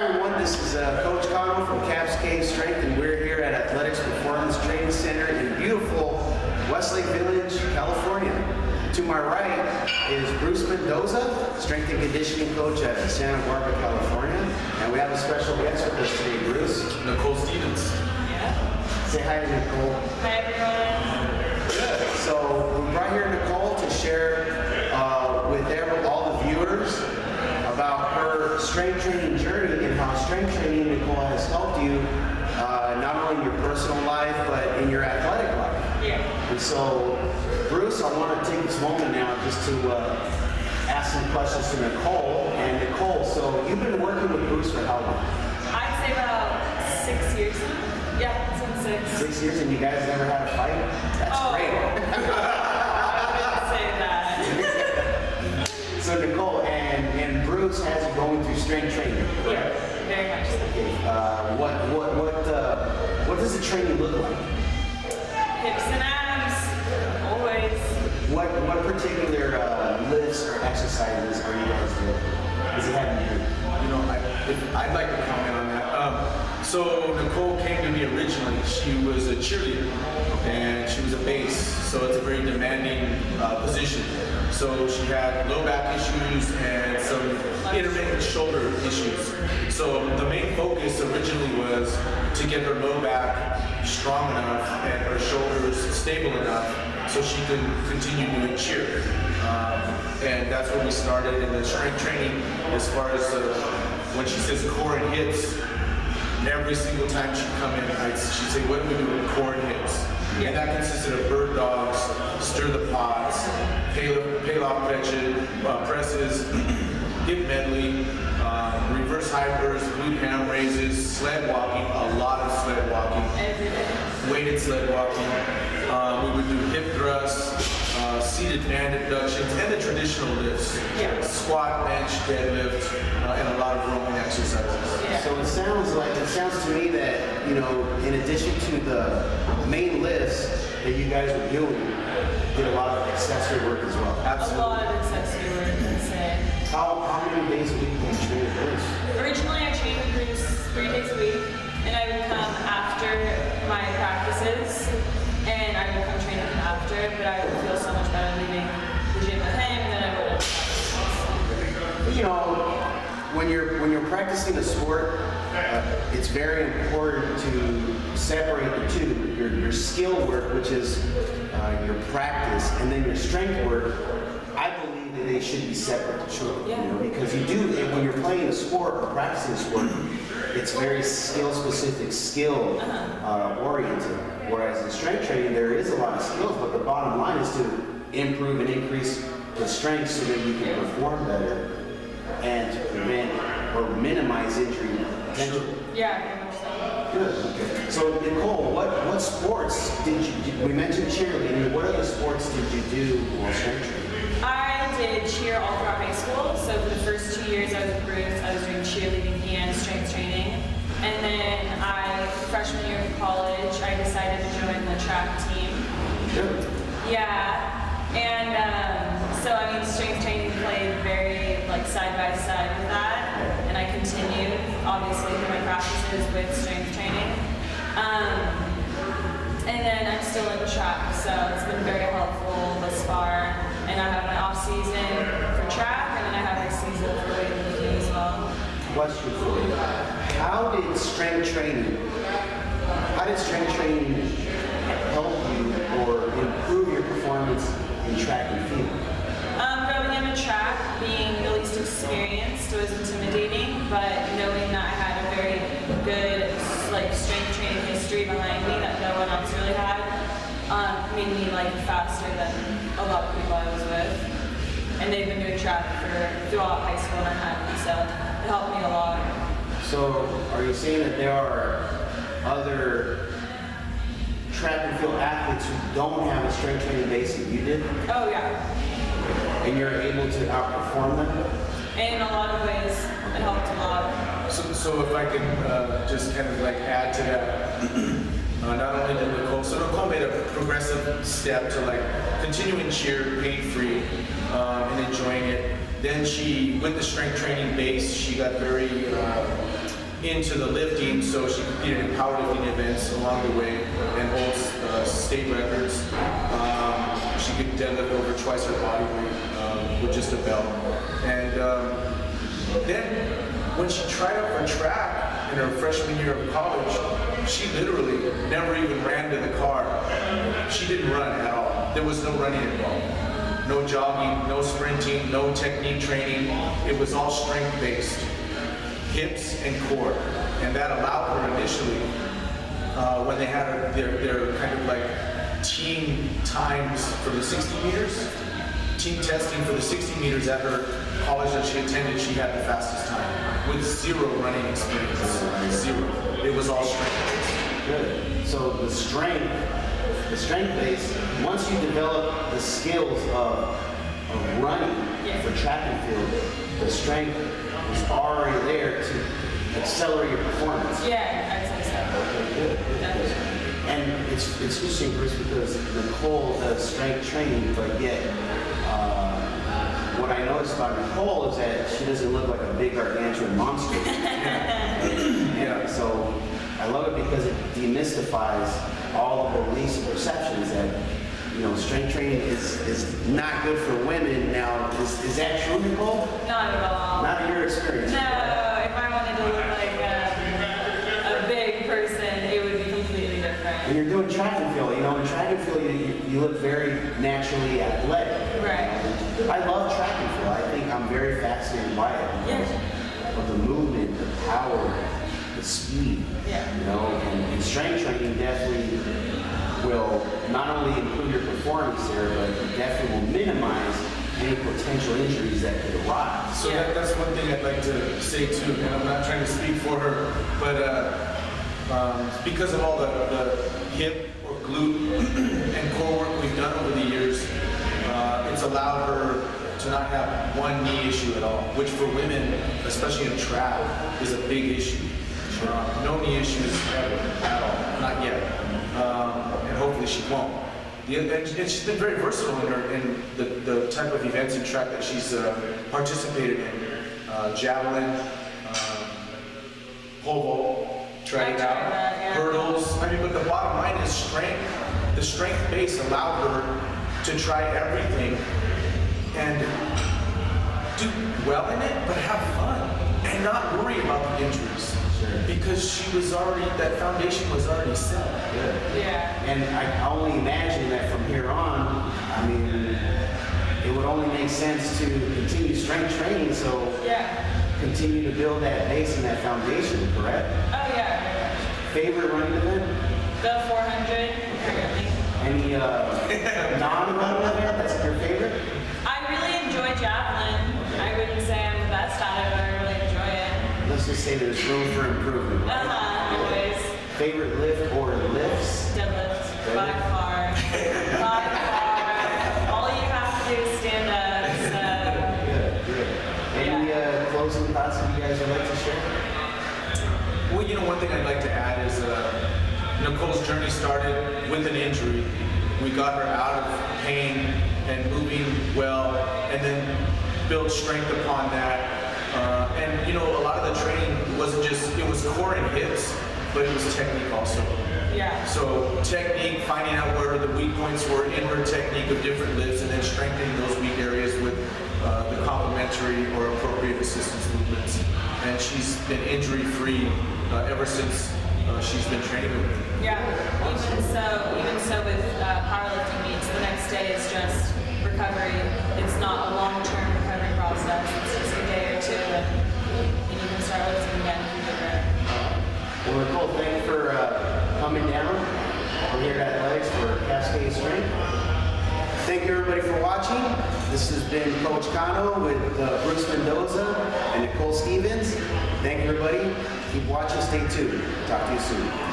everyone, this is Coach Connell from Caps Cave Strength, and we're here at Athletics Performance Training Center in beautiful Westlake Village, California. To my right is Bruce Mendoza, Strength and Conditioning Coach at Santa Barbara, California. And we have a special guest with us today, Bruce. Nicole Stevens. Yeah. Say hi to Nicole. Hi, everyone. Good. So we brought here Nicole to share with all the viewers about her strength training journey and how strength training, Nicole, has helped you not only in your personal life, but in your athletic life. Yeah. And so, Bruce, I want to take this moment now just to ask some questions to Nicole. And Nicole, so you've been working with Bruce for how long? I'd say about 6 years now. Yeah, it's been 6. 6 years, and you guys never had a fight? That's great. I wouldn't say that. So Nicole, and Bruce has you going through strength training, correct? Yeah, very much so. Okay. What does the training look like? Hips and abs, always. What particular lifts or exercises are you guys doing? Does he have any? You know, I'd like to comment on that. So Nicole came to me originally. She was a cheerleader, and she was a base, so it's a very demanding position. So she had low back issues and some intermittent shoulder issues. So the main focus originally was to get her low back strong enough and her shoulders stable enough so she could continue doing cheer. And that's where we started in the strength training. As far as when she says core and hips, every single time she'd come in, she'd say, what do we do with core and hips? And that consisted of bird dogs, stir the pots, paylock presses, hip medley, reverse hypers, glute ham raises, sled walking, a lot of sled walking, Every day. weighted sled walking. We would do hip thrusts, seated band abductions, and the traditional lifts. Yeah. Squat, bench, deadlift, and a lot of rowing exercises. Yeah. So it sounds to me that, you know, in addition to the main lifts that you guys were doing, did a lot of accessory work as well. A lot of accessory work, I'd say. How many days a week do you train with Bruce? Originally, I trained with Bruce 3 days a week, and I would come after my practices, and I would come train with him after, but I would feel so much better leaving the gym with him than I would at practices. You know, when you're practicing a sport, it's very important to separate the two. Your skill work, which is your practice, and then your strength work. I believe that they should be separate. Sure. Yeah. You know, because you do, when you're playing a sport or practicing a sport, it's very skill specific, skill oriented. Whereas in strength training, there is a lot of skills, but the bottom line is to improve and increase the strength so that you can perform better and to prevent or minimize injury potential. Yeah, very much so. Good. Okay. So Nicole, what sports did you? We mentioned cheerleading. What other sports did you do while strength training? I did cheer all throughout high school. So for the first 2 years I was with Bruce, I was doing cheerleading and strength training. And then freshman year of college, I decided to join the track team. Good. Yeah. And so I mean, strength training played very side by side with that. And I continued, obviously, through my practices with strength training. And then I'm still in track, so it's been very helpful thus far. And I have my off season for track, and then I have my season for weightlifting as well. Question for you: How did strength training help you or improve your performance in track and field? Growing into track, being the least experienced was intimidating, but knowing that I had a very good strength training history behind me that no one else really had, made me faster than a lot of people I was with. And they've been doing track throughout high school and Manhattan, so it helped me a lot. So, are you saying that there are other track and field athletes who don't have a strength training base that you did? Oh yeah. And you're able to outperform them? In a lot of ways, it helped a lot. So if I can just kind of add to that, not only did Nicole made a progressive step to continuing cheer, pain-free, and enjoying it. Then she, with the strength training base, she got very into the lifting, so she competed in powerlifting events along the way and holds state records. She could deadlift over twice her body weight with just a belt. And then when she tried out for track in her freshman year of college, she literally never even ran to the car. She didn't run at all. There was no running involved. No jogging, no sprinting, no technique training. It was all strength-based, hips and core. And that allowed her initially, when they had their kind of like team times for the 60 meters, team testing for the 60 meters at her college that she attended, she had the fastest time with zero running experience. Zero. It was all strength-based. Good. So the strength base, once you develop the skills of running for track and field, the strength is already there to accelerate your performance. Yeah, I'd say so. Okay, good. And it's interesting, Bruce, because Nicole does strength training, but yet what I noticed about Nicole is that she doesn't look like a big gargantuan monster. Yeah. So I love it because it demystifies all the beliefs and perceptions that, you know, strength training is not good for women. Now, is that true, Nicole? Not at all. Not in your experience. No, if I wanted to look like a big person, it would be completely different. When you're doing track and field, you know, in track and field, you look very naturally athletic. Right. I love track and field. I think I'm very fascinated by it because of the movement, the power, the speed. Yeah. You know, and strength training definitely will not only improve your performance there, but it definitely will minimize any potential injuries that could arise. So that's one thing I'd like to say too, and I'm not trying to speak for her, but because of all the hip or glute and core work we've done over the years, it's allowed her to not have one knee issue at all, which for women, especially in track, is a big issue. No knee issues ever, at all, not yet, and hopefully she won't. And she's been very versatile in the type of events in track that she's participated in. Javelin, pole vault, tried it out, hurdles. I mean, but the bottom line is strength. The strength base allowed her to try everything and do well in it, but have fun and not worry about the injuries. Because she was already, that foundation was already set. Good. Yeah. And I only imagine that from here on, I mean, it would only make sense to continue strength training, so continue to build that base and that foundation, correct? Oh yeah. Favorite running event? The 400, apparently. Any non-running event that's your favorite? I really enjoy javelin. I wouldn't say I'm the best at it, but I really enjoy it. Let's just say there's room for improvement. Always. Favorite lift or lifts? Deadlift, by far. By far. All you have to do is stand up, so. Good. Any closing thoughts that you guys would like to share? Well, you know, one thing I'd like to add is Nicole's journey started with an injury. We got her out of pain and moving well, and then built strength upon that. And you know, a lot of the training wasn't just, it was core and hips, but it was technique also. Yeah. So technique, finding out where the weak points were in her technique of different lifts, and then strengthening those weak areas with the complementary or appropriate assistance movements. And she's been injury-free ever since she's been training with me. Yeah. Even so with powerlifting meets, the next day is just recovery. It's not a long-term recovery process. It's just a day or two, and you can start lifting again if you get there. Well, Nicole, thank you for coming down. We're here at Athletics for Cascade Strength. Thank you everybody for watching. This has been Coach Cano with Bruce Mendoza and Nicole Stevens. Thank you everybody. Keep watching, stay tuned. Talk to you soon.